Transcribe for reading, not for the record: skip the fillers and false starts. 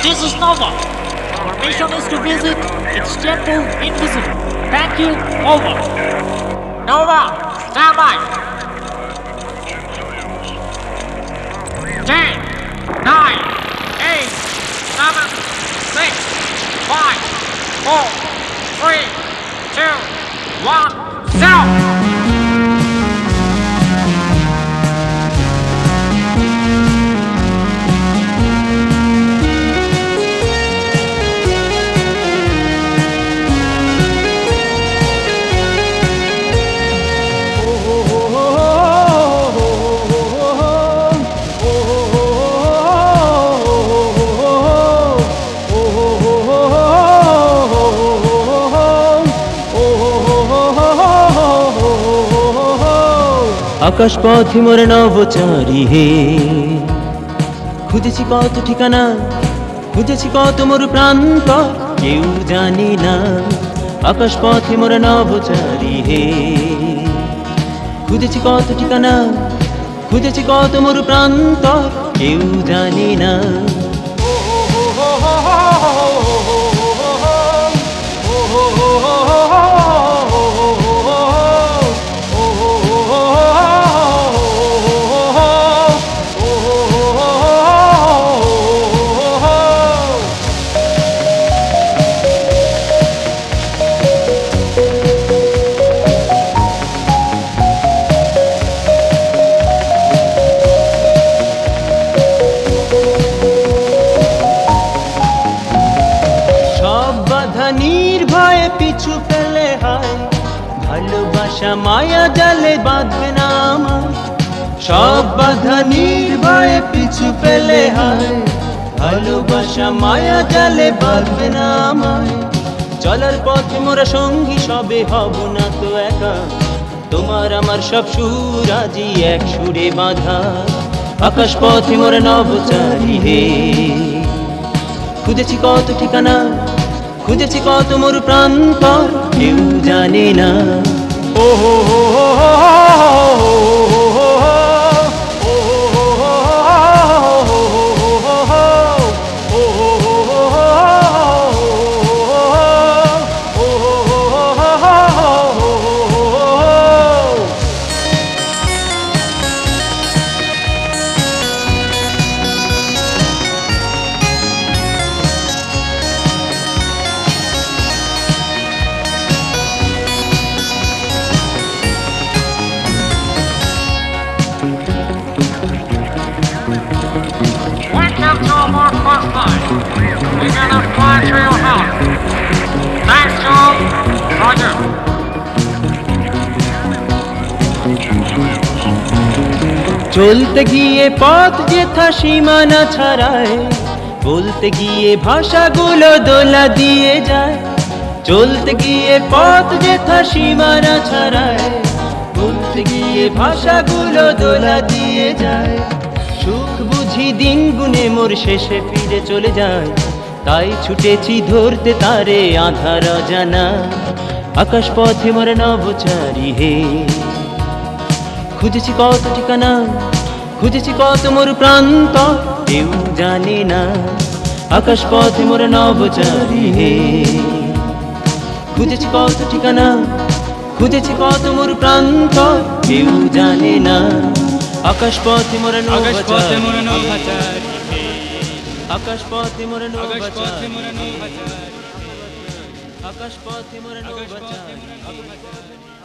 This is Nova. Our mission is to visit its temple invisible. Thank you. Over. Nova, stand by. 10, 9, 8, 7, 6, 5, 4, 3, 2, 1, 0. আকাশ পথে মোর নবচারী হে, খুঁজেছি কত ঠিকানা, খুঁজেছি কত মোর প্রান্ত, কেউ জানি না। আকাশ পথে মোর নবচারী হে, খুঁজেছি কত ঠিকানা, খুঁজেছি কত মোর প্রান্ত, কেউ জানি না। নির্ভয়ে পিছু ফেলে হয়, ভালোবাসা মায়া জালে বাঁধবে না আমায়। সব বাধা নির্ভয়ে পিছু ফেলে হয়, ভালোবাসা মায়া জালে বাঁধবে না আমায়। চলার পথে মোরা সঙ্গী সবে হব না তো একা, তোমার আমার সব সুর আজি এক সুরে বাঁধা। আকাশ পথে মোরা নবচারী হে, খুঁজেছি কত ঠিকানা, খুঁজেছি কত মোর প্রান্ত, কেউ জানে না। ও হো হো হো Welcome to our first flight. We're gonna fly to your house. Thanks, Joe. Roger. চলতে গিয়ে পথ যেথা সীমানা ছাড়ায়, বলতে গিয়ে ভাষাগুলো দোলা দিয়ে যায়। চলতে গিয়ে পথ যেথা সীমানা ছাড়ায়, বলতে গিয়ে ভাষাগুলো দোলা দিয়ে যায়। সুখ বুঝি দিন গুনে মোর শেষে ফিরে চলে যায়, তাই ছুটেছি ধরতে তারে আধার জানা। আকাশ পথে মোর নবচারী হে, খুঁজেছি কত ঠিকানা, খুঁজেছি কত মোর প্রান্ত, কেউ জানে না। আকাশ পথে মোর নবচারী হে, খুঁজেছি কত ঠিকানা, খুঁজেছি কত মোর প্রান্ত, কেউ জানে না। আকাশ পথে মোর নবচারী হে, আকাশ পথে মোর নবচারী হে, আকাশ পথে মোর নবচারী হে।